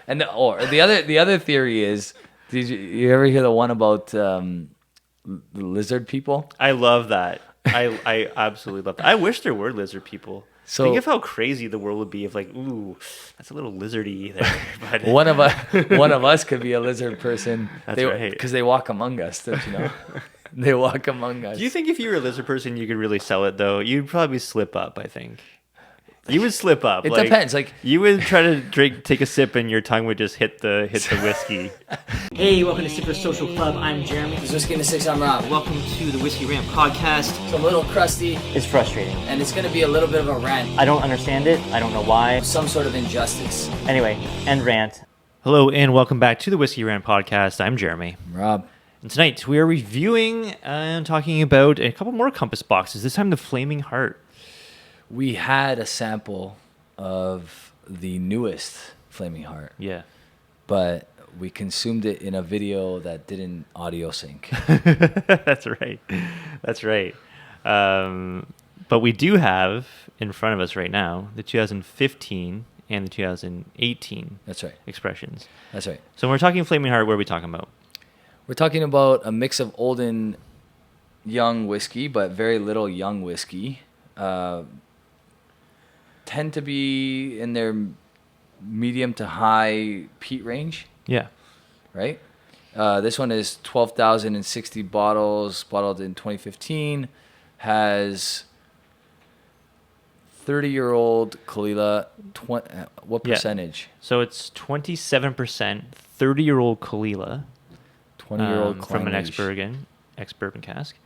And the other theory is, did you ever hear the one about the lizard people? I love that. I absolutely love that. I wish there were lizard people. So think of how crazy the world would be if, like, ooh, that's a little lizardy there. But one of us could be a lizard person. That's right. Because they walk among us, don't you know? They walk among us. Do you think if you were a lizard person, you could really sell it, though? You'd probably slip up, I think. You would slip up. It depends. Like, you would try to take a sip, and your tongue would just hit the whiskey. Hey, welcome to Sipper Social Club. I'm Jeremy. This is Whisky in the 6. I'm Rob. Welcome to the Whiskey Rant podcast. It's a little crusty. It's frustrating. And it's going to be a little bit of a rant. I don't understand it. I don't know why. Some sort of injustice. Anyway, end rant. Hello, and welcome back to the Whiskey Rant podcast. I'm Jeremy. I'm Rob. And tonight we are reviewing and talking about a couple more Compass boxes. This time the Flaming Heart. We had a sample of the newest Flaming Heart. Yeah. But we consumed it in a video that didn't audio sync. That's right. That's right. But we do have in front of us right now the 2015 and the 2018 That's right. expressions. That's right. So when we're talking Flaming Heart, what are we talking about? We're talking about a mix of old and young whiskey, but very little young whiskey. Tend to be in their medium to high peat range. Yeah. Right? This one is 12,060 bottles, bottled in 2015. Has 30-year-old Kalila. What percentage? So it's 27% 30-year-old Kalila. 20-year-old from an ex-bourbon cask.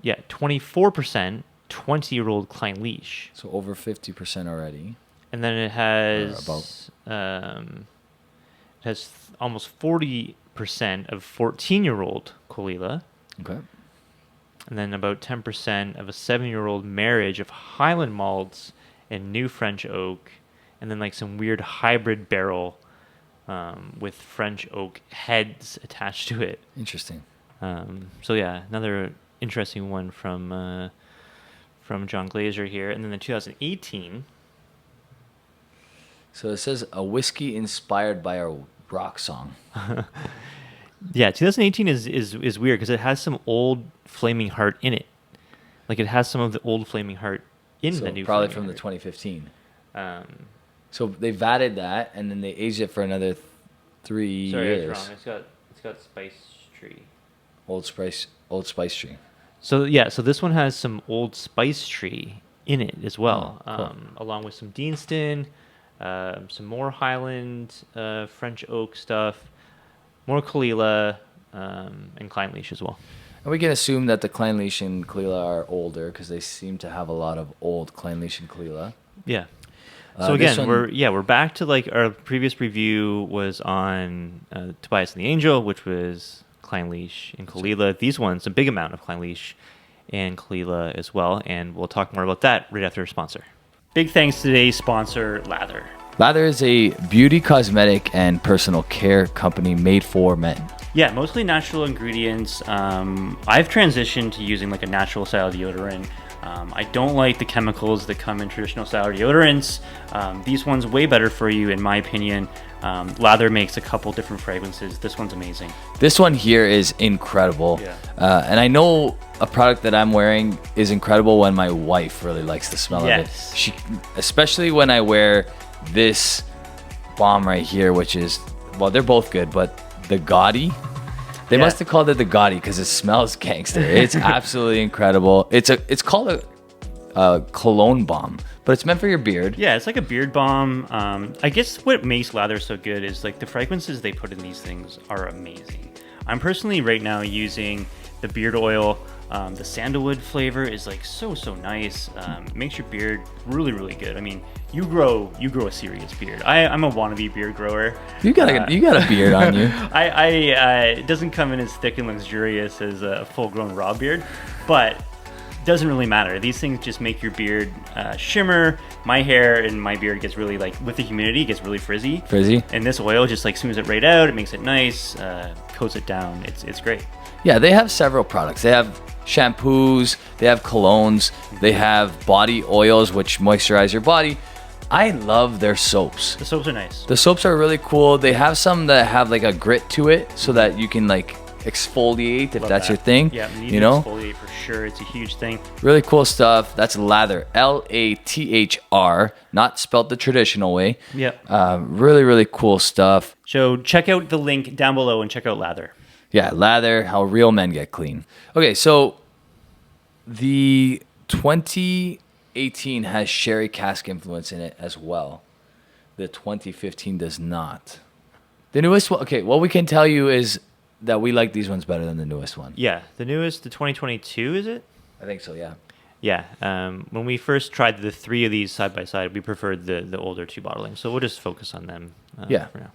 Yeah, 24% 20-year-old Clynelish. So over 50% already. And then it has almost 40% of 14-year-old Kalila. Okay. And then about 10% of a 7-year-old marriage of Highland malts and new French oak, and then like some weird hybrid barrel with French oak heads attached to it. Interesting. So yeah, another interesting one from John Glazer here. And then the 2018. So it says a whiskey inspired by a rock song. Yeah, 2018 is weird because it has some old Flaming Heart in it. Like it has some of the old Flaming Heart in the new probably Flaming from Heart. the 2015. So they vatted that and then they aged it for another 3 years. Sorry, I was wrong. It's got Spice Tree. Old Spice Tree. So yeah, so this one has some Old Spice Tree in it as well, cool. along with some Deanston, some more Highland French oak stuff, more Kalila, and Clynelish as well. And we can assume that the Clynelish and Kalila are older because they seem to have a lot of old Clynelish and Kalila. Yeah. So again, we're back to like our previous review was on Tobias and the Angel, which was Clynelish and Kalila. These ones, a big amount of Clynelish and Kalila as well, and we'll talk more about that right after our sponsor. Big thanks to today's sponsor, Lathr. Lathr is a beauty, cosmetic, and personal care company made for men. Yeah, mostly natural ingredients. I've transitioned to using like a natural style deodorant. I don't like the chemicals that come in traditional style deodorants. These ones way better for you, in my opinion. Lathr makes a couple different fragrances. This one's amazing. This one here is incredible. Yeah. And I know a product that I'm wearing is incredible when my wife really likes the smell of it. Especially when I wear this bomb right here, which is, well, they're both good, but the Gaudy. They must have called it the Gaudy because it smells gangster. It's absolutely incredible. It's called a cologne balm, but it's meant for your beard. Yeah, it's like a beard balm. I guess what makes Lathr so good is like the fragrances they put in these things are amazing. I'm personally right now using the beard oil. The sandalwood flavor is like so nice. Makes your beard really, really good. I mean, you grow a serious beard. I'm a wannabe beard grower. You got a beard on you. It doesn't come in as thick and luxurious as a full-grown raw beard, but doesn't really matter. These things just make your beard shimmer. My hair and my beard gets really, like, with the humidity, it gets really frizzy. And this oil just like smooths it right out. It makes it nice, coats it down. It's great. Yeah, they have several products. They have shampoos, they have colognes, they have body oils which moisturize your body. I love their soaps. The soaps are nice. The soaps are really cool. They have some that have like a grit to it so that you can like exfoliate if Love that's that. your thing. Yeah, you know? exfoliate for sure. It's a huge thing. Really cool stuff. That's Lathr. Lathr, not spelt the traditional way. Yeah. Really, really cool stuff. So check out the link down below and check out Lathr. Yeah, Lathr, how real men get clean. Okay, so the 2018 has sherry cask influence in it as well. The 2015 does not. The newest one, okay, what we can tell you is that we like these ones better than the newest one. Yeah, the newest, the 2022, is it? I think so, yeah. Yeah. When we first tried the three of these side by side, we preferred the older two bottlings. So we'll just focus on them Yeah. for now.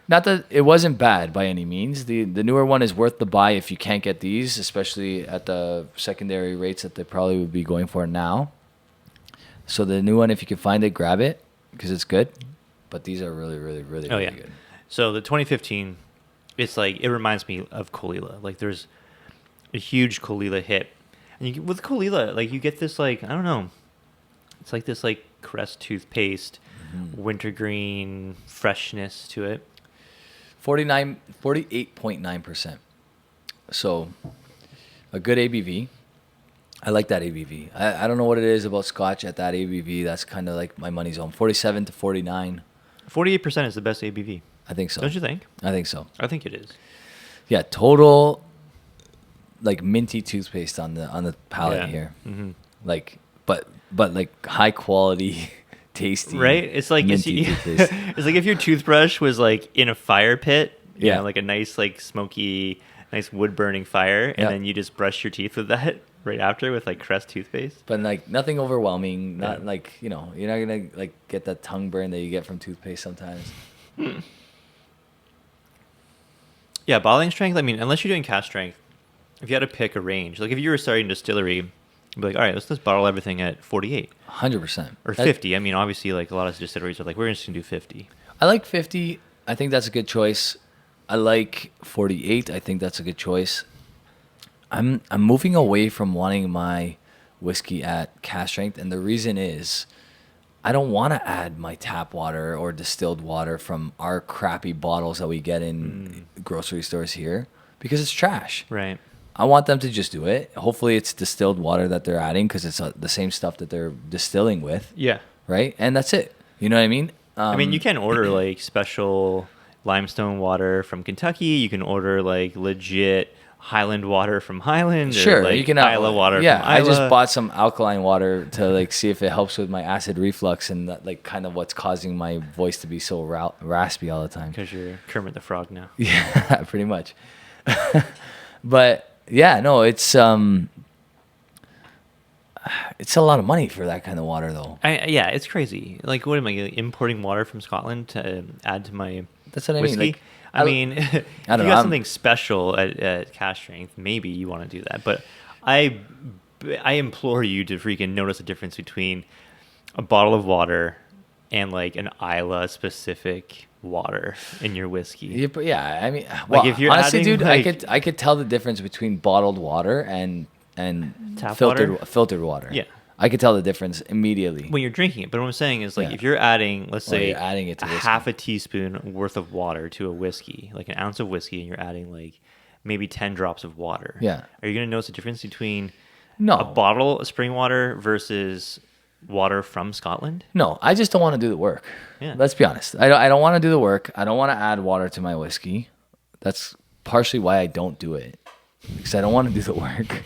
Not that it wasn't bad by any means. The newer one is worth the buy if you can't get these, especially at the secondary rates that they probably would be going for now. So the new one, if you can find it, grab it because it's good. But these are really, really, really, Oh, really yeah. good. So the 2015, it's like, it reminds me of Kolila. Like there's a huge Kolila hit. And with Kolila, like you get this like, I don't know, it's like this like Crest toothpaste, wintergreen freshness to it. 48.9%. So a good ABV. I like that ABV. I don't know what it is about Scotch at that ABV. That's kind of like my money zone. 47 to 49. 48% is the best ABV. I think so. Don't you think? I think so. I think it is. Yeah, total like minty toothpaste on the palate Yeah. here. Mm-hmm. Like but like high quality tasty. Right? It's like minty toothpaste. it's like if your toothbrush was like in a fire pit, you Yeah. know, like a nice like smoky, nice wood burning fire, and Yeah. then you just brush your teeth with that right after with like Crest toothpaste. But like nothing overwhelming, not Yeah. like, you know, you're not gonna like get that tongue burn that you get from toothpaste sometimes. Yeah, bottling strength, I mean, unless you're doing cask strength, if you had to pick a range, like if you were starting distillery, you'd be like, all right, let's just bottle everything at 48 100%. or 50. I mean, obviously, like a lot of distilleries are like, we're just gonna do 50. I like 50. I think that's a good choice. I like 48. I think that's a good choice. I'm moving away from wanting my whiskey at cask strength, and the reason is I don't want to add my tap water or distilled water from our crappy bottles that we get in grocery stores here because it's trash. Right. I want them to just do it. Hopefully it's distilled water that they're adding because it's the same stuff that they're distilling with, Yeah. right? And that's it. You know what I mean? I mean, you can order like special limestone water from Kentucky. You can order like legit Highland water from Highland. Sure, or, like, you can Isla water Yeah, from I Isla. just bought some alkaline water to like see if it helps with my acid reflux and that, like kind of what's causing my voice to be so raspy all the time. Because you're Kermit the Frog now. Yeah, pretty much. But yeah, no, it's a lot of money for that kind of water though. Yeah, it's crazy. Like, what am I importing water from Scotland to add to my That's what I whiskey? mean. Like, I mean, if you don't know, got I'm- something special at cask strength, maybe you want to do that. But I implore you to freaking notice the difference between a bottle of water and like an Isla specific water in your whiskey. Yeah, but yeah, I mean, well, if you're honestly, adding, dude, like- I could tell the difference between bottled water and Tap filtered water. Yeah. I could tell the difference immediately. When you're drinking it. But what I'm saying is, like, Yeah. if you're adding, let's say, you're adding it to a whiskey. half a teaspoon worth of water to a whiskey, like an ounce of whiskey, and you're adding like maybe 10 drops of water. Yeah. Are you going to notice the difference between No. a bottle of spring water versus water from Scotland? No, I just don't want to do the work. Yeah. Let's be honest. I don't want to do the work. I don't want to add water to my whiskey. That's partially why I don't do it. Because I don't want to do the work.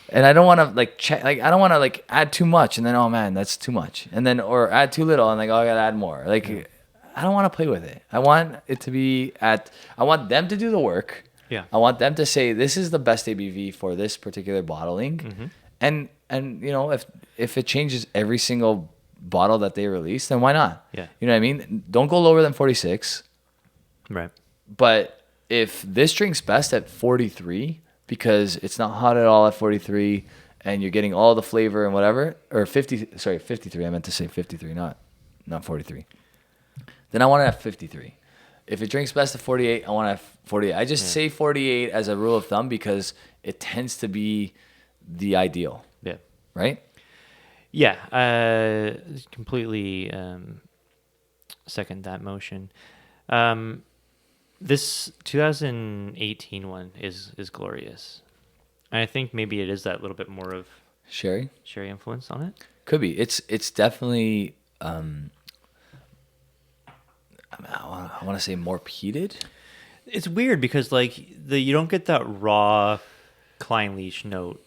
And I don't want to like check, like I don't want to like add too much and then oh man, that's too much. And then or add too little and like oh I got to add more. Like I don't want to play with it. I want it to be I want them to do the work. Yeah. I want them to say this is the best ABV for this particular bottling. Mm-hmm. And you know, if it changes every single bottle that they release, then why not? Yeah. You know what I mean? Don't go lower than 46. Right. But if this drink's best at 43 because it's not hot at all at 43 and you're getting all the flavor and whatever, or 53. I meant to say 53, not 43. Then I want to have 53. If it drinks best at 48, I want to have 48. I just say 48 as a rule of thumb because it tends to be the ideal, Yeah. right? Yeah, completely second that motion. This 2018 one is glorious. And I think maybe it is that little bit more of Sherry? sherry influence on it. Could be. It's definitely, I want to say more peated. It's weird because like you don't get that raw Klein leash note.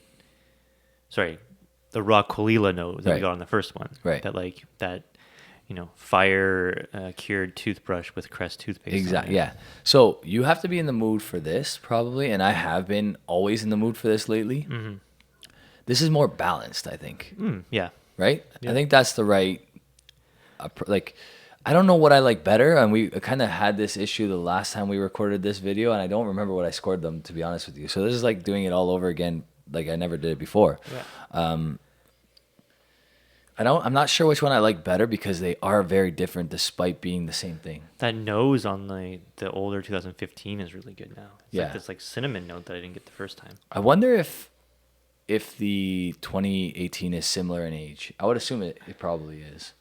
Sorry, the raw Kolila note that we Right. got on the first one. Right. That fire cured toothbrush with Crest toothpaste. on Exactly. it. Yeah. So you have to be in the mood for this probably, and I have been always in the mood for this lately. Mm-hmm. This is more balanced, I think. Yeah. Right? Yeah. I think that's the right. Like, I don't know what I like better, and we kind of had this issue the last time we recorded this video, and I don't remember what I scored them, to be honest with you. So this is like doing it all over again, like I never did it before. Yeah. I'm not sure which one I like better because they are very different despite being the same thing. That nose on the older 2015 is really good now. It's Yeah. like this like cinnamon note that I didn't get the first time. I wonder if the 2018 is similar in age. I would assume it probably is.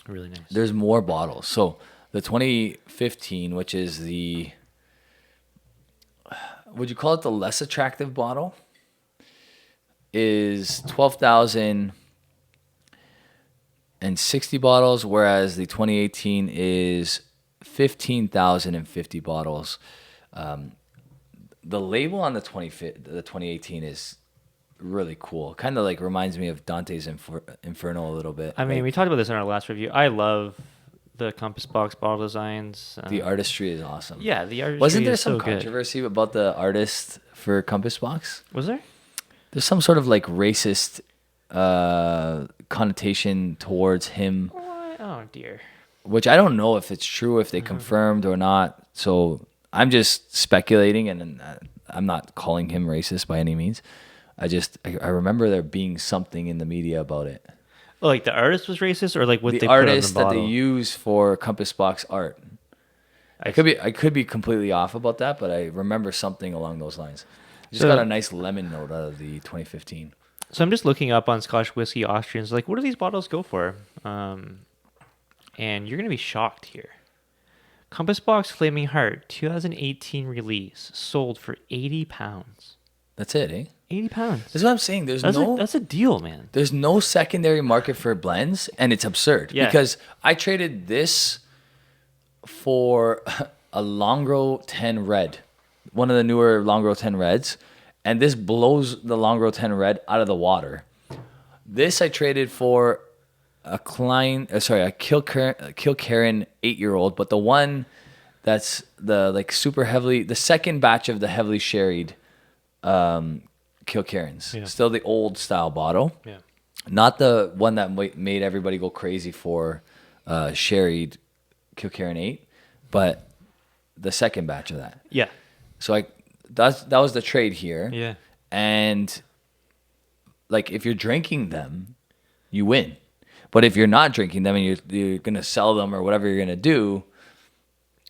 Really nice. There's more bottles. So the 2015, which is would you call it the less attractive bottle, is 12,060 bottles, whereas the 2018 is 15,050 bottles. The label on the 2018 is really cool. Kind of like reminds me of Dante's Inferno a little bit. I mean, Like, we talked about this in our last review. I love the Compass Box bottle designs. the artistry is awesome. Yeah, the artistry Wasn't there is some so good. controversy about the artist for Compass Box? Was there? There's some sort of like racist connotation towards him, What? Oh dear. which I don't know if it's true, if they confirmed or not. So I'm just speculating, and I'm not calling him racist by any means. I remember there being something in the media about it. Oh, like the artist was racist, or like what The they put on the artist that they bottle? use for Compass Box art. I could be completely off about that, but I remember something along those lines. It just So- got a nice lemon note out of the 2015. So I'm just looking up on Scotch whiskey Austrians, like what do these bottles go for? And you're gonna be shocked here. Compass Box Flaming Heart 2018 release sold for £80. That's it, eh? £80. That's what I'm saying. That's a deal, man. There's no secondary market for blends, and it's absurd. Yeah. Because I traded this for a Longro 10 Red, one of the newer Longro 10 Reds, and this blows the Longro 10 Red out of the water. This I traded for a Kilkerran 8-year-old, but the one that's the second batch of the heavily sherried Kilkerrans. Yeah. Still the old style bottle. Yeah. Not the one that made everybody go crazy for sherried Kilkerran 8, but the second batch of that. Yeah. So that was the trade here. Yeah. And like if you're drinking them, you win. But if you're not drinking them and you're going to sell them or whatever you're going to do,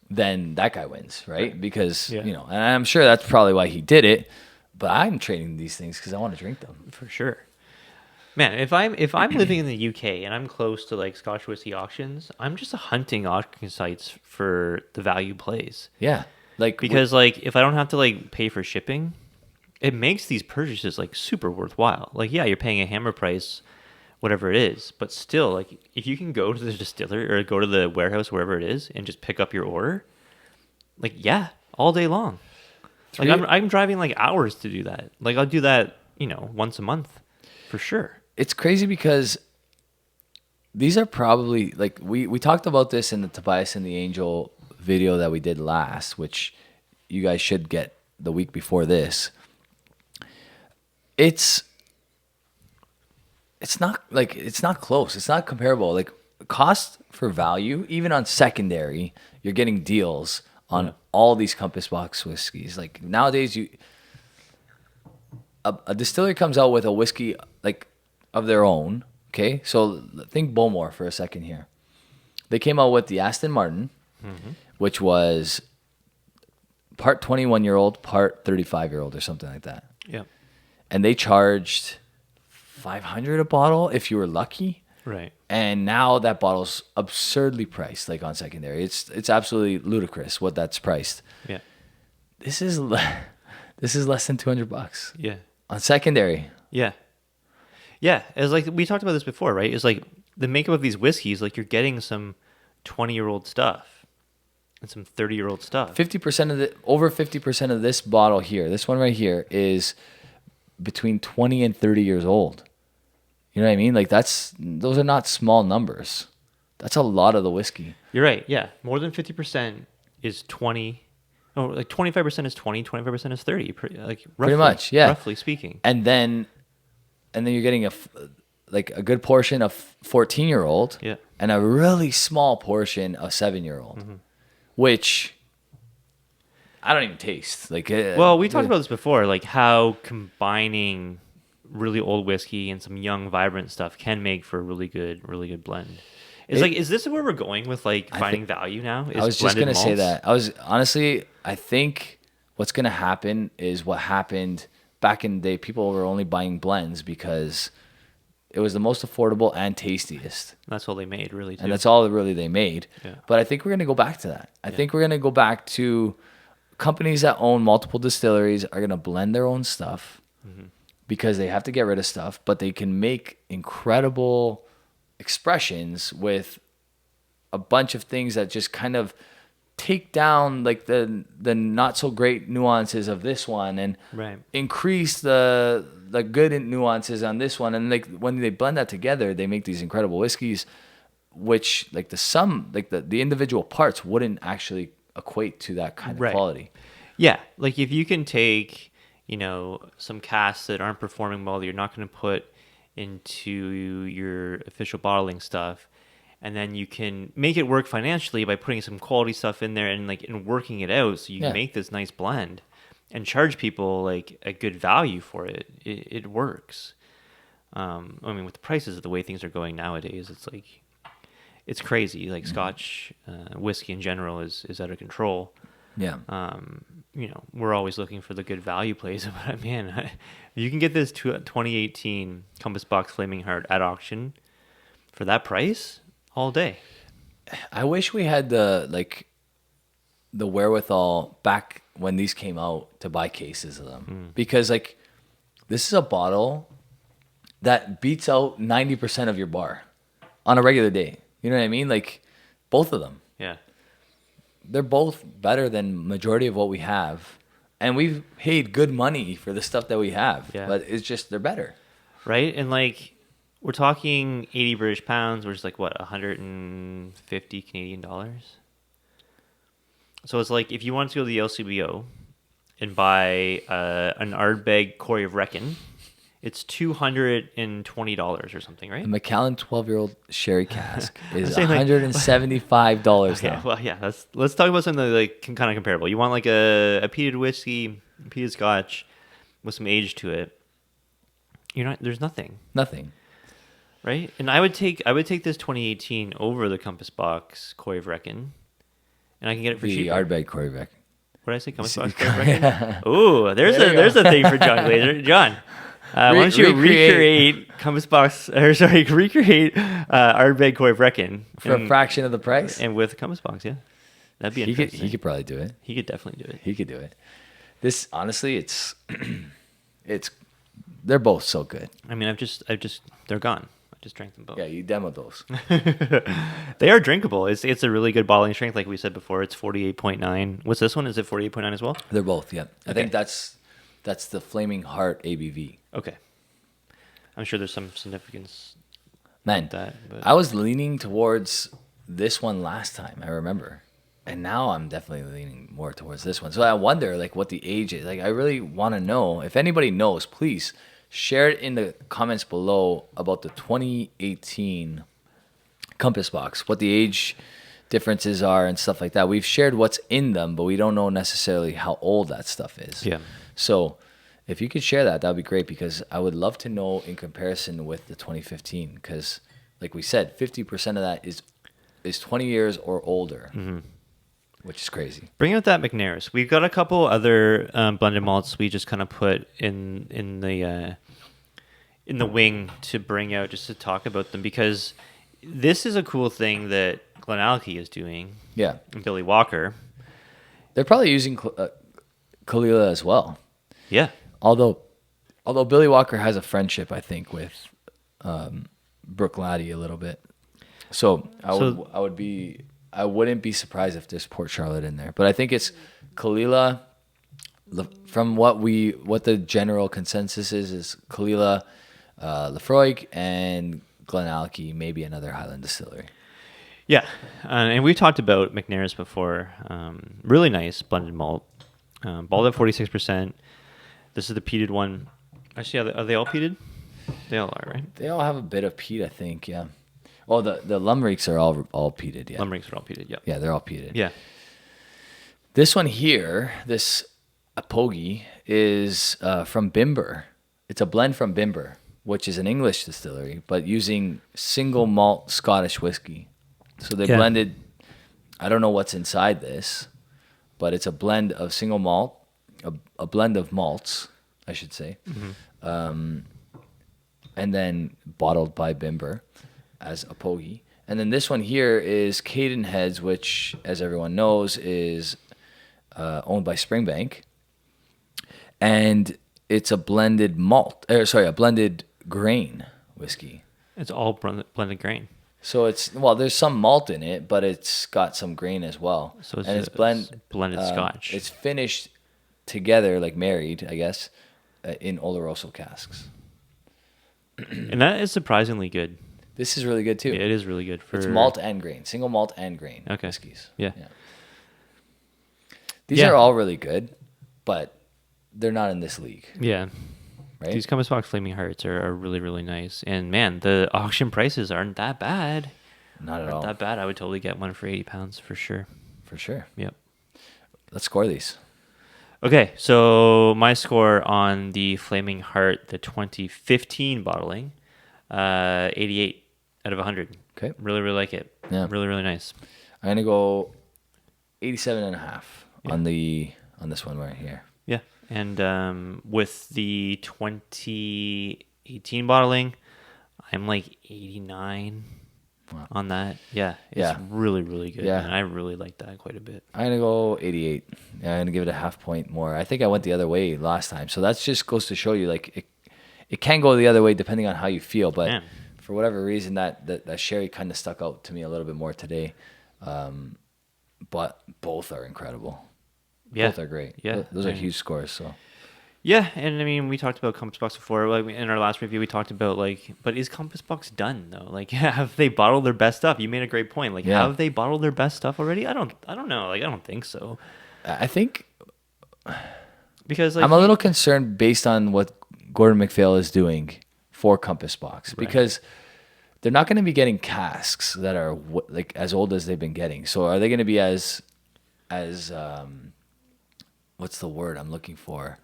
then that guy wins, right? Because, Yeah. and I'm sure that's probably why he did it, but I'm trading these things because I want to drink them. For sure. Man, if I'm living in the UK and I'm close to like Scotch whiskey auctions, I'm just hunting auction sites for the value plays. Yeah. Because like if I don't have to like pay for shipping, it makes these purchases like super worthwhile. Like yeah, you're paying a hammer price, whatever it is, but still like if you can go to the distillery or go to the warehouse wherever it is and just pick up your order, like yeah, all day long. Like I'm driving like hours to do that. Like I'll do that, once a month for sure. It's crazy because these are probably like we talked about this in the Tobias and the Angel video that we did last, which you guys should get the week before this. It's not close. It's not comparable. Like cost for value, even on secondary, you're getting deals on all these Compass Box whiskeys. Like nowadays, a distillery comes out with a whiskey like of their own. Okay, so think Bowmore for a second here. They came out with the Aston Martin, which was part 21-year-old, part 35-year-old, or something like that. Yeah. And they charged $500 a bottle if you were lucky. Right. And now that bottle's absurdly priced, like on secondary. It's absolutely ludicrous what that's priced. Yeah. This is less than $200 Yeah. on secondary. Yeah. Yeah. It's like we talked about this before, right? It's like the makeup of these whiskeys, like you're getting some 20-year-old stuff and some 30-year-old stuff. 50% over 50% of this bottle here, this one right here, is between 20 and 30 years old. You know what I mean? Like those are not small numbers. That's a lot of the whiskey. You're right. Yeah. More than 50% is 20. Oh, like 25% is 20, 25% is 30. Like roughly, Pretty much, yeah. Roughly speaking. And then you're getting a good portion of 14-year-old, Yeah. and a really small portion of 7-year-old, which I don't even taste. Like, Well, we talked about this before, like how combining really old whiskey and some young, vibrant stuff can make for a really good blend. Is this where we're going with like finding value now? I was just gonna say that. I think what's gonna happen is what happened back in the day. People were only buying blends because it was the most affordable and tastiest. That's all they made, really, too. And that's all really they made. Yeah. But I think we're gonna go back to that. I think we're gonna go back to companies that own multiple distilleries are gonna blend their own stuff because they have to get rid of stuff, but they can make incredible expressions with a bunch of things that just kind of take down like the not so great nuances of this one and Right. increase the good nuances on this one. And like when they blend that together, they make these incredible whiskeys, which like the individual parts wouldn't actually equate to that kind of Right. quality. Yeah, like if you can take, some casks that aren't performing well that you're not going to put into your official bottling stuff, and then you can make it work financially by putting some quality stuff in there and working it out so you can make this nice blend and charge people like a good value for it. It works. I mean, with the prices of the way things are going nowadays, it's crazy. Like Scotch whiskey in general is out of control. Yeah. We're always looking for the good value plays. But man, you can get this 2018 Compass Box Flaming Heart at auction for that price all day. I wish we had the wherewithal back when these came out to buy cases of them, because like this is a bottle that beats out 90% of your bar on a regular day. You know what I mean? Like both of them. Yeah. They're both better than majority of what we have, and we've paid good money for the stuff that we have. Yeah. But it's just they're better, Right? And like we're talking 80 British pounds, which is like what, 150 Canadian dollars. So it's like if you want to go to the LCBO and buy an Ardbeg Corey of Reckon, it's $220 or something, right? the Macallan 12-year-old sherry cask is saying, like- $175 Okay, now. well, yeah, let's talk about something like kind of comparable. You want like a peated whiskey, peated Scotch with some age to it. There's nothing, right? And I would take this 2018 over the Compass Box Corey of Reckon, and I can get it for The cheaper. Ardbeg Corey Beck. What did I say? Compass Box Corey of Reckon. Ooh, there's a thing for John Glazer. John. Why don't you recreate Compass Box, recreate Ardbeg Corey of Reckon For a fraction of the price? and with Compass Box, yeah, that'd be interesting. He could probably do it. He could definitely do it. He could do it. This, honestly, it's they're both so good. I mean, they're gone. I just drank them both. Yeah, you demoed those. They are drinkable. It's a really good bottling strength, like we said before. It's 48.9. What's this one? Is it 48.9 as well? They're both, yeah. I Okay. think that's the Flaming Heart ABV. Okay. I'm sure there's some significance. Man, That, but- I was leaning towards this one last time, I remember. And now I'm definitely leaning more towards this one. So I wonder, like, what the age is. Like, I really want to know. If anybody knows, please share it in the comments below about the 2018 Compass Box, what the age differences are and stuff like that. We've shared what's in them, but we don't know necessarily how old that stuff is. Yeah. So if you could share that would be great, because I would love to know in comparison with the 2015, because like we said, 50% of that is 20 years or older, which is crazy. Bring out that McNair's. We've got a couple other blended malts we just kind of put in in the wing to bring out just to talk about them, because this is a cool thing that Glenallachie is doing. Yeah. And Billy Walker. They're probably using Kalila as well. Yeah. Although Billy Walker has a friendship, I think, with Brooke Laddie a little bit. So I wouldn't be surprised if there's Port Charlotte in there. But I think it's Kalila. From what the general consensus is Kalila, Lathr, and Glenallachie, maybe another Highland distillery. Yeah, and we've talked about McNair's before. Really nice blended malt, balled at 46%. This is the peated one. Actually, are they all peated? They all are, right? They all have a bit of peat, I think. Yeah. Oh, the Lumreeks are all peated. Yeah. Lumreeks are all peated. Yeah. Yeah, they're all peated. Yeah. This one here, this Apogi, is from Bimber. It's a blend from Bimber, which is an English distillery, but using single malt Scottish whiskey. So they blended, I don't know what's inside this, but it's a blend of single malt, a blend of malts, I should say, and then bottled by Bimber as Apogi. And then this one here is Cadenheads, which, as everyone knows, is owned by Springbank. And it's a blended a blended grain whiskey. It's all blended grain. So there's some malt in it, but it's got some grain as well. So it's blended Scotch. It's finished together, like married, I guess, in Oloroso casks. And that is surprisingly good. This is really good too. Yeah, it is really good. It's malt and grain, single malt and grain whiskeys. Yeah. These are all really good, but they're not in this league. Yeah. Right? These Compass Box Flaming Hearts are really, really nice. And man, the auction prices aren't that bad. Not at all. That bad. I would totally get one for £80 for sure. For sure. Yep. Let's score these. Okay, so my score on the Flaming Heart, the 2015 bottling, 88 out of 100. Okay. Really, really like it. Yeah. Really, really nice. I'm going to go 87.5 on this one right here. Yeah. And with the 2018 bottling, I'm like 89 on that. Yeah. It's really, really good. Yeah. And I really like that quite a bit. I'm going to go 88. Yeah, I'm going to give it a half point more. I think I went the other way last time. So that just goes to show you, like, it can go the other way depending on how you feel. But for whatever reason, that sherry kind of stuck out to me a little bit more today. But both are incredible. Yeah. Both are great. Yeah. Those are huge scores. So. Yeah, and I mean, we talked about Compass Box before. Like in our last review, we talked about but is Compass Box done though? Like, have they bottled their best stuff? You made a great point. Like, have they bottled their best stuff already? I don't know. Like, I don't think so. I think because I'm a little concerned based on what Gordon MacPhail is doing for Compass Box because they're not going to be getting casks that are like as old as they've been getting. So are they going to be as what's the word I'm looking for?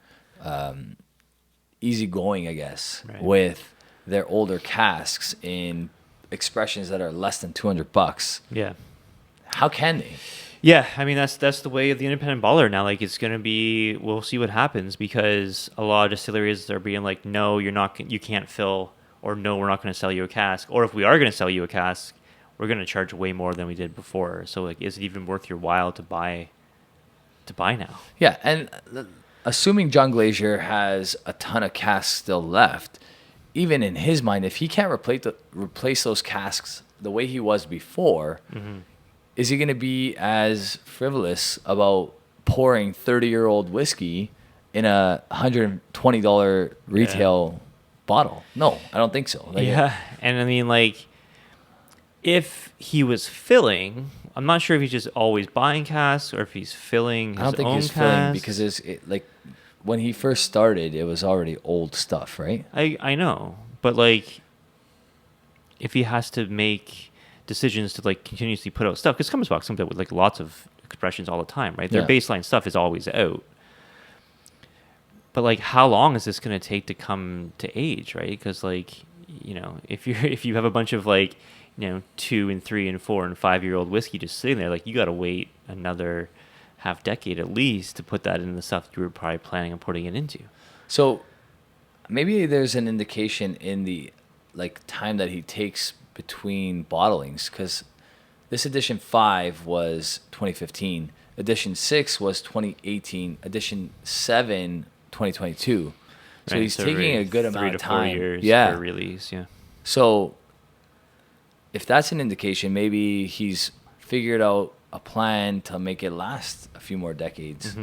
Easygoing, I guess, with their older casks in expressions that are less than $200. Yeah. How can they? Yeah, I mean that's the way of the independent baller now. Like it's gonna be, we'll see what happens because a lot of distilleries are being like, no, you can't fill, or no, we're not going to sell you a cask, or if we are going to sell you a cask, we're going to charge way more than we did before. So like, is it even worth your while to buy now? Yeah, and assuming John Glazier has a ton of casks still left, even in his mind, if he can't replace those casks the way he was before, is he going to be as frivolous about pouring 30-year-old whiskey in a $120 retail bottle? No, I don't think so. And I mean, like, if he was filling, I'm not sure if he's just always buying casks or if he's filling his own casks. I don't think he's filling because like when he first started, it was already old stuff, right? I know, but like, if he has to make decisions to like continuously put out stuff, because Compass Box comes out with like lots of expressions all the time, right? Their baseline stuff is always out. But like, how long is this going to take to come to age, right? Because like, you know, if you have a bunch of like, you know, 2 and 3 and 4 and 5-year-old whiskey just sitting there, like you got to wait another half decade at least to put that in the stuff you were probably planning on putting it into. So maybe there's an indication in the like time that he takes between bottlings, because this edition 5 was 2015, edition 6 was 2018, edition 7 2022. So Right, he's so taking every a good 3 amount to of 4 time. years Yeah. for release. Yeah. So if that's an indication, maybe he's figured out a plan to make it last a few more decades.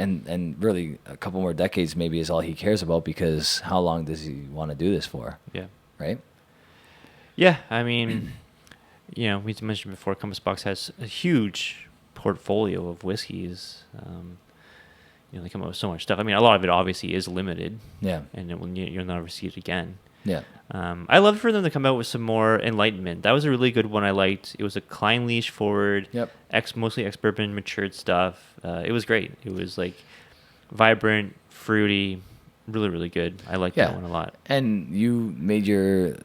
And really a couple more decades maybe is all he cares about, because how long does he want to do this for? Yeah. Right? Yeah, I mean, you know, we mentioned before, Compass Box has a huge portfolio of whiskeys. You know, they come up with so much stuff. I mean, a lot of it obviously is limited, Yeah. and you'll never see it again. Yeah. I loved for them to come out with some more Enlightenment. That was a really good one I liked. It was a Klein leash forward, Yep. mostly ex-bourbon matured stuff. It was great. It was like vibrant, fruity, really, really good. I liked that one a lot. And you made your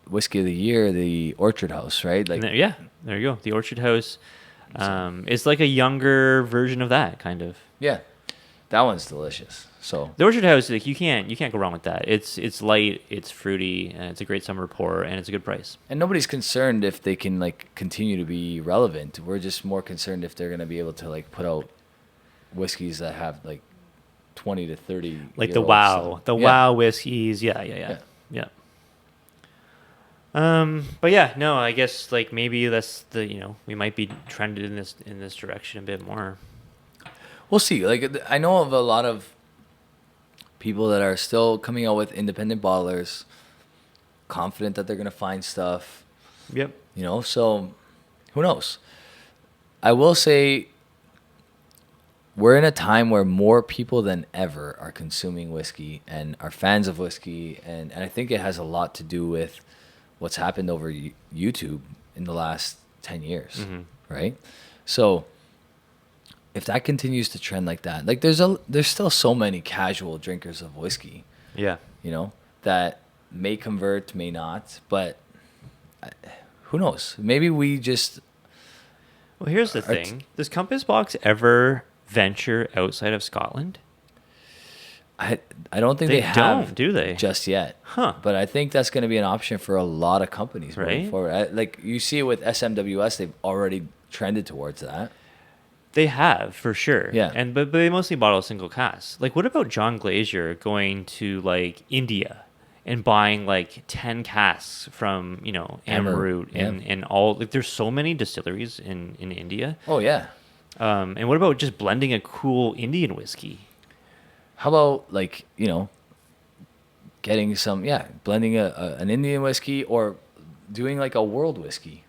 whiskey of the year the Orchard House, right? Like, Yeah, there you go. The Orchard House. It's like a younger version of that, kind of. yeah, that one's delicious. So The Orchard House, like you can't go wrong with that. It's light, it's fruity, and it's a great summer pour, and it's a good price. and nobody's concerned if they can like continue to be relevant. We're just more concerned if they're going to be able to like put out whiskeys that have like 20 to 30 Like year the old wow, stuff. the Yeah. wow whiskeys. Yeah. But yeah, no, I guess like maybe that's we might be trended in this direction a bit more. We'll see. Like, I know of a lot of people that are still coming out with independent bottlers, confident that they're going to find stuff, Yep. so who knows? I will say we're in a time where more people than ever are consuming whiskey and are fans of whiskey. And I think it has a lot to do with what's happened over YouTube in the last 10 years, right? So if that continues to trend like that, like there's still so many casual drinkers of whiskey, Yeah. that may convert, may not, but who knows? Maybe we just... Well, here's the thing: does Compass Box ever venture outside of Scotland? I don't think They they have, don't, do they? just yet. Huh. But I think that's going to be an option for a lot of companies moving Right. forward. Like you see it with SMWS, they've already trended towards that. They have, for sure. Yeah. But they mostly bottle single casks. Like, what about John Glazier going to like India and buying like 10 casks from Amroot yeah. and all? Like, there's so many distilleries in India. Oh yeah. And what about just blending a cool Indian whiskey? How about like getting some blending an Indian whiskey or doing like a world whiskey,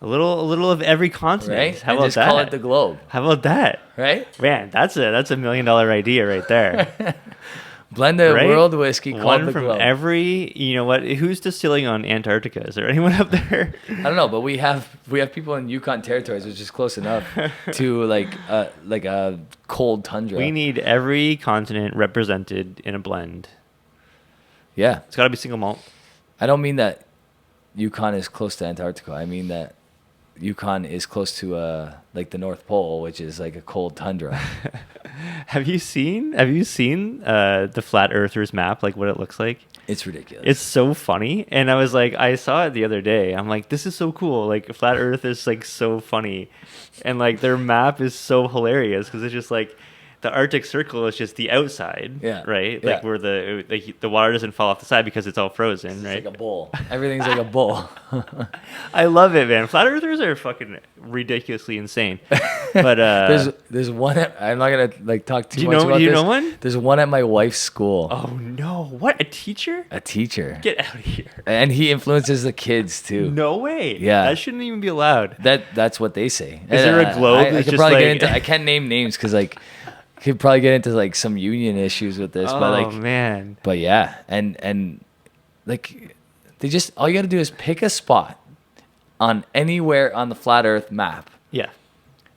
A little of every continent. right? How and about just that? call it the globe, How about that? right? Man, that's a $1 million idea right there. Blend a Right? world whiskey called One the from globe. every. You know what? Who's distilling on Antarctica? Is there anyone up there? I don't know, but we have people in Yukon territories, which is close enough to like a cold tundra. We need every continent represented in a blend. Yeah, It's got to be single malt. I don't mean that Yukon is close to Antarctica. I mean that Yukon is close to like the North Pole, which is like a cold tundra. Have you seen the Flat Earthers map, like what it looks like? It's ridiculous. It's so funny. And I was like, I saw it the other day. I'm like, this is so cool. Like, Flat Earth is like so funny. And like their map is so hilarious because it's just like the Arctic Circle is just the outside, Yeah. right? Yeah. Like where the water doesn't fall off the side because it's all frozen, It's right? like a bowl. Everything's like a bowl. I love it, man. Flat Earthers are fucking ridiculously insane. But there's one. I'm not gonna like talk too Do you much know- about do you this. know one? There's one at my wife's school. oh no, what, a teacher? A teacher, Get out of here. and he influences the kids too. No way. Yeah. That shouldn't even be allowed. That's what they say. Is there a globe I that's could just probably get like- into. I can't name names because like could probably get into like some union issues with this. Oh But like, man. but yeah, and like they just all you got to do is pick a spot on anywhere on the flat Earth map Yeah.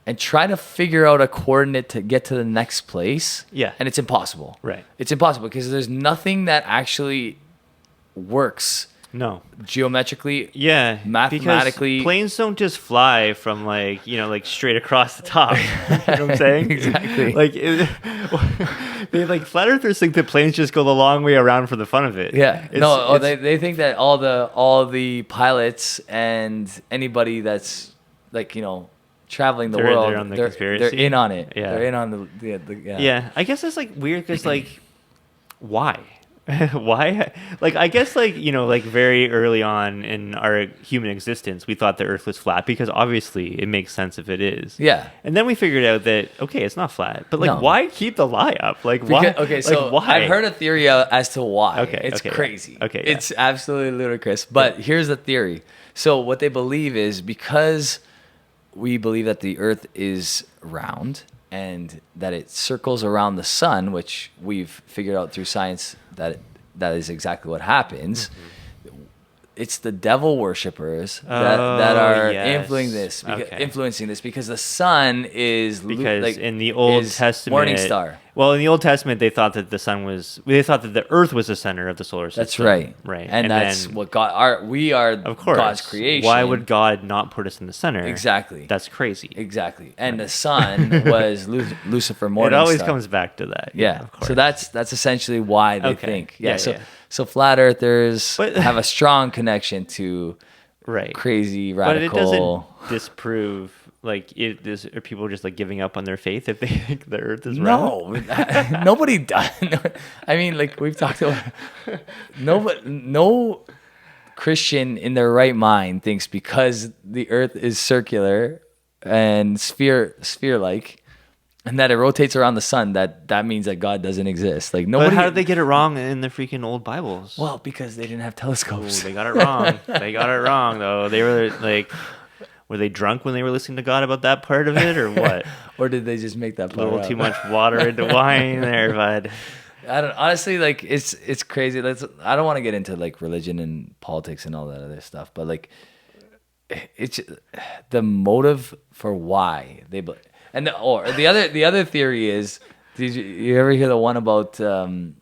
and try to figure out a coordinate to get to the next place. Yeah. And it's impossible. Right. It's impossible because there's nothing that actually works No. geometrically. Yeah, Mathematically- because planes don't just fly from like straight across the top. You know what I'm saying? Exactly. Like They like flat earthers think the planes just go the long way around for the fun of it. Yeah. They think that all the pilots and anybody that's like, traveling the world, they're on the conspiracy. they're in on it. Yeah. They're in on Yeah. I guess it's like weird because like, why? Why? Like, I guess like, like very early on in our human existence, we thought the earth was flat because obviously it makes sense if it is. Yeah. And then we figured out that, okay, it's not flat, but like, No. why keep the lie up? Like, why? Okay, so like, why? I've heard a theory as to why. Okay, It's okay, yeah. crazy. Okay, yeah. It's absolutely ludicrous. But here's the theory. So what they believe is because we believe that the earth is round and that it circles around the sun, which we've figured out through science that is exactly what happens. It's the devil worshippers that are yes. influencing this because the sun is because in the Old is Testament, morning star. Well, in the Old Testament, they thought that they thought that the Earth was the center of the solar system. That's right, right, and that's then, what we are. Of course, God's creation. Why would God not put us in the center? Exactly. That's crazy. Exactly, and the sun was Lucifer morning It always star. comes back to that. Yeah, of course. so that's essentially why they Okay. think. Yeah, So yeah. so flat earthers But- have a strong connection to right. crazy But it radical. doesn't disprove like are people just like giving up on their faith if they think the Earth is round? No, nobody does. I mean, like we've talked about, no Christian in their right mind thinks because the Earth is circular and sphere-like, and that it rotates around the sun, that means that God doesn't exist. Like But nobody. how did they get it wrong in the freaking old Bibles? Well, because they didn't have Ooh, telescopes. they got it wrong. They got it wrong though. They were like, were they drunk when they were listening to God about that part of it, or what? Or did they just make that A part little up? too much water into wine there, bud. I don't honestly like it's crazy. I don't want to get into like religion and politics and all that other stuff, but like it's the motive for why they and the other theory is, did you ever hear the one about the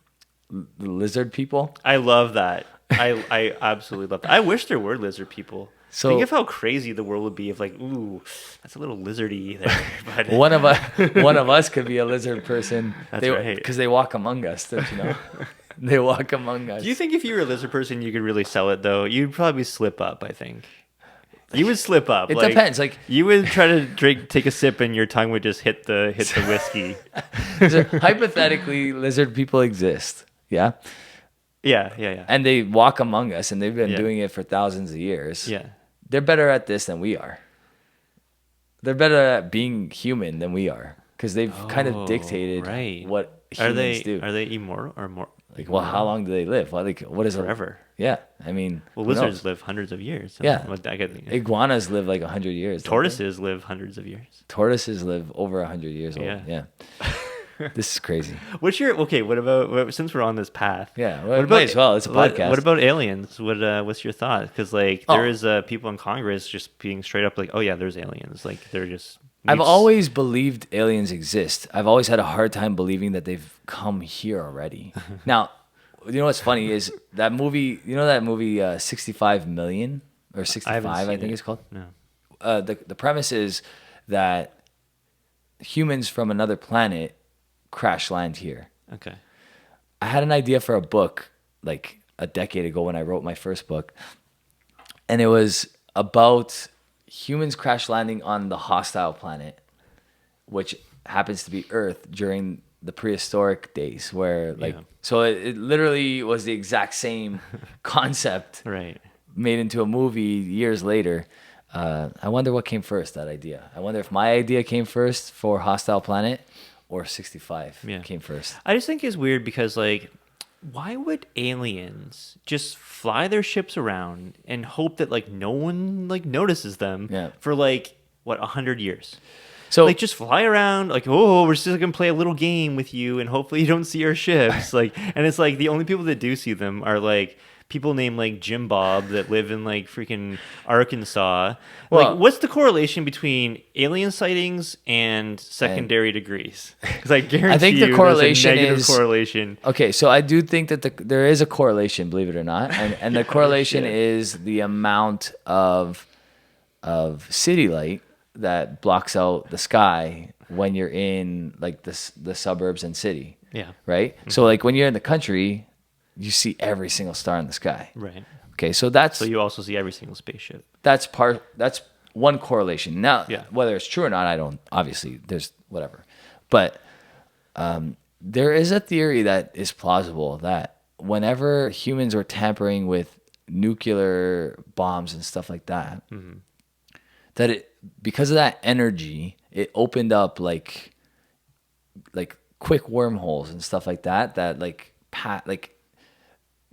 lizard people? I love that. I absolutely love that. I wish there were lizard people. So- think of how crazy the world would be if like, ooh, that's a little lizardy there. But One of us could be a lizard person. That's right. Because they walk among us, don't you know? They walk among us. do you think if you were a lizard person, you could really sell it though? You'd probably slip up. I think you would slip up. It depends. Like you would try to take a sip, and your tongue would just hit the whiskey. so hypothetically, lizard people exist. Yeah. Yeah. And they walk among us, and they've been Yeah. doing it for thousands of years. Yeah. They're better at this than we are. They're better at being human than we are because they've kind of dictated right. what humans do. Are they immortal or more? Like, well, how long do they live? Well, like, what is Forever. Yeah, I mean, Well, who lizards knows? live hundreds of years. So Yeah. I could, Iguanas live like 100 years. don't they? tortoises live hundreds of years. Tortoises live over 100 years old. Yeah. Yeah. This is crazy. What about since we're on this path? Yeah, well, might as well. It's a podcast. What about aliens? What's your thought? Because like Oh. there is people in Congress just being straight up like, oh yeah, there's aliens. Like they're just. I've always believed aliens exist. I've always had a hard time believing that they've come here already. Now, you know what's funny is that movie. You know that movie 65 Million or 65? I seen think it. it's called. No. The premise is that humans from another planet crash land here. Okay. I had an idea for a book like a decade ago when I wrote my first book, and it was about humans crash landing on the hostile planet, which happens to be Earth during the prehistoric days, where like Yeah. so it literally was the exact same concept Right. made into a movie years later. I wonder what came first, that idea. I wonder if my idea came first for Hostile Planet or 65 Yeah. came first. I just think it's weird because like, why would aliens just fly their ships around and hope that like no one like notices them Yeah. for like what 100 years? So Like just fly around like, oh, we're just gonna play a little game with you and hopefully you don't see our ships. Like, and it's like the only people that do see them are like people named like Jim Bob that live in like freaking Arkansas. Well- Like, what's the correlation between alien sightings and secondary degrees? Because I guarantee think the you correlation there's a negative is- correlation. Okay, so I do think that there is a correlation, believe it or not, and the correlation shit. is the amount of city light that blocks out the sky when you're in like the suburbs and city. Yeah. Right. Mm-hmm. So like when you're in the country, you see every single star in the sky. Right. Okay. So you also see every single spaceship. That's one correlation. Now, yeah. whether it's true or not, I don't. Obviously, there's whatever. But there is a theory that is plausible that whenever humans were tampering with nuclear bombs and stuff like that, mm-hmm. that because of that energy, it opened up like quick wormholes and stuff like that. That like.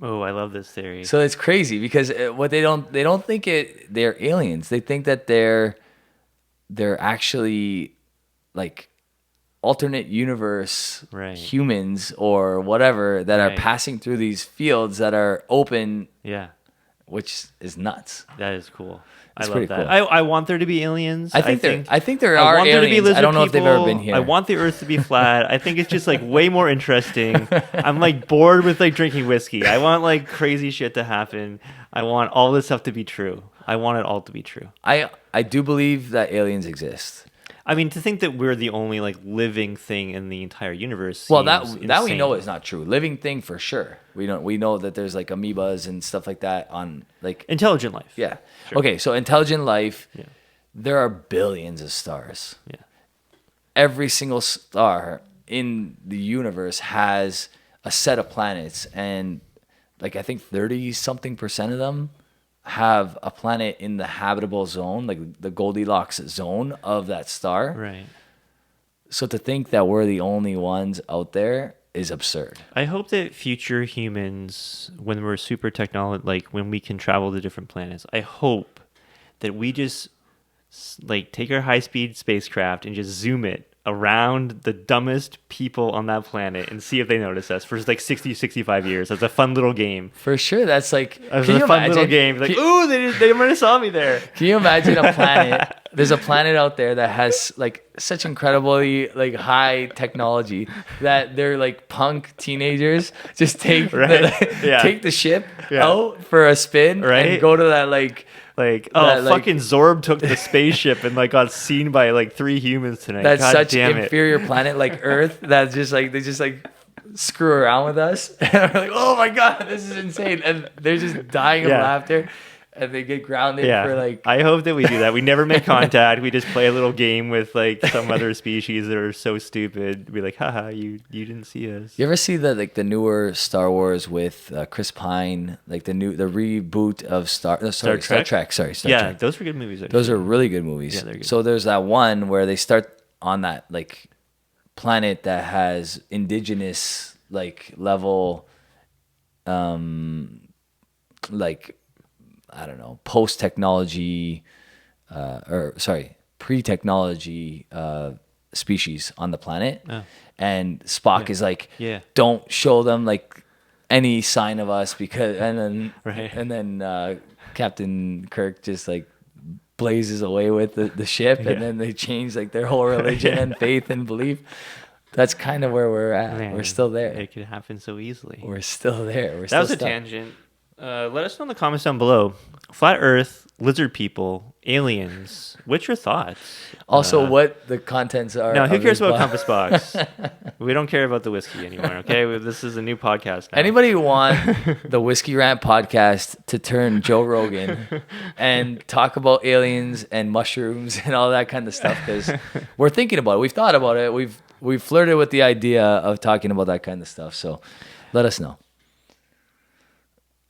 Oh, I love this theory. So it's crazy because what they don't think they're aliens. They think that they're actually like alternate universe humans or whatever that are passing through these fields that are open. Yeah. Which is nuts. That is cool. It's I love that. Cool. I want there to be aliens. I think there are aliens. I don't know if they've ever been here. I want the Earth to be flat. I think it's just like way more interesting. I'm like bored with like drinking whiskey. I want like crazy shit to happen. I want all this stuff to be true. I want it all to be true. I do believe that aliens exist. I mean, to think that we're the only like living thing in the entire universe. Well, that we know is not true. Living thing for sure. We know that there's like amoebas and stuff like that on like intelligent life. Yeah. Sure. Okay, so intelligent life. Yeah. There are billions of stars. Yeah. Every single star in the universe has a set of planets, and like I think 30-something% of them have a planet in the habitable zone, like the Goldilocks zone of that star. Right. So to think that we're the only ones out there is absurd. I hope that future humans, when we're super technology, like when we can travel to different planets, I hope that we just like take our high-speed spacecraft and just zoom it around the dumbest people on that planet and see if they notice us for like 65 years. That's a fun little game. For sure. That's like little game. Like, ooh, they might have saw me there. Can you imagine a planet? There's a planet out there that has like such incredibly like high technology that they're like punk teenagers just take take the ship out for a spin and go to that fucking Zorb took the spaceship and like got seen by like 3 humans tonight. That's God such damn inferior planet like Earth that's just like they just like screw around with us and we're like, oh my god, this is insane, and they're just dying of laughter. And they get grounded for like... I hope that we do that. We never make contact. We just play a little game with like some other species that are so stupid. Be like, haha, you didn't see us. You ever see the newer Star Wars with Chris Pine? Like the reboot of Star Trek. Star Trek. Those were good movies. Actually. Those are really good movies. Yeah, they're good. So there's that one where they start on that like planet that has indigenous like level like I don't know, pre-technology species on the planet. Oh. And Spock is like, don't show them like any sign of us because, and then Captain Kirk just like blazes away with the ship and then they change like their whole religion and faith and belief. That's kind of where we're at. Man, we're still there. It could happen so easily. We're still there. That was a tangent. Let us know in the comments down below. Flat Earth, lizard people, aliens. What's your thoughts? Also, what the contents are. No, who cares about Compass Box? We don't care about the whiskey anymore, okay? This is a new podcast now. Anybody want the Whiskey Rant podcast to turn Joe Rogan and talk about aliens and mushrooms and all that kind of stuff? Because we're thinking about it. We've thought about it. We've flirted with the idea of talking about that kind of stuff. So let us know.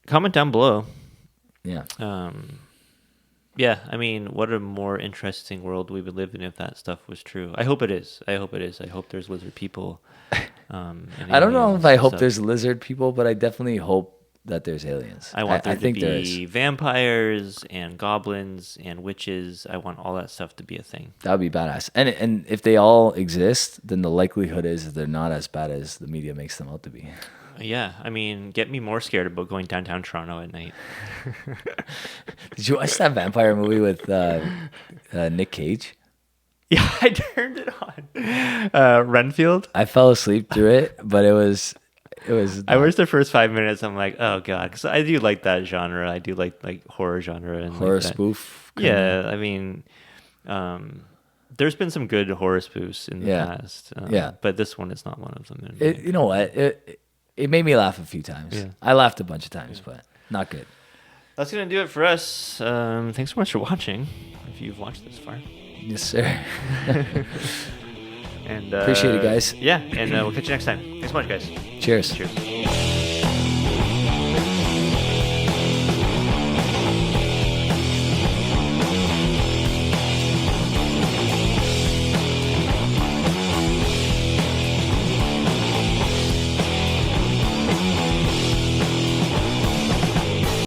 Comment down below. Yeah. Yeah, I mean, what a more interesting world we would live in if that stuff was true. I hope it is. I hope there's lizard people. I don't know if I hope there's lizard people, but I definitely hope that there's aliens. I want there to be vampires and goblins and witches. I want all that stuff to be a thing. That would be badass. And if they all exist, then the likelihood is that they're not as bad as the media makes them out to be. Yeah, I mean, get me more scared about going downtown Toronto at night. Did you watch that vampire movie with Nick Cage? Yeah, I turned it on. Renfield? I fell asleep through it, but it was. I watched the first 5 minutes. I'm like, oh god, because I do like that genre. I do like horror genre and horror like spoof. Yeah, I mean, There's been some good horror spoofs in the Yeah. past. Yeah. But this one is not one of them. You know what? It made me laugh a few times. Yeah. I laughed a bunch of times, but not good. That's going to do it for us. Thanks so much for watching, if you've watched this far. Yes, sir. And Appreciate it, guys. Yeah, and we'll catch you next time. Thanks so much, guys. Cheers. Cheers.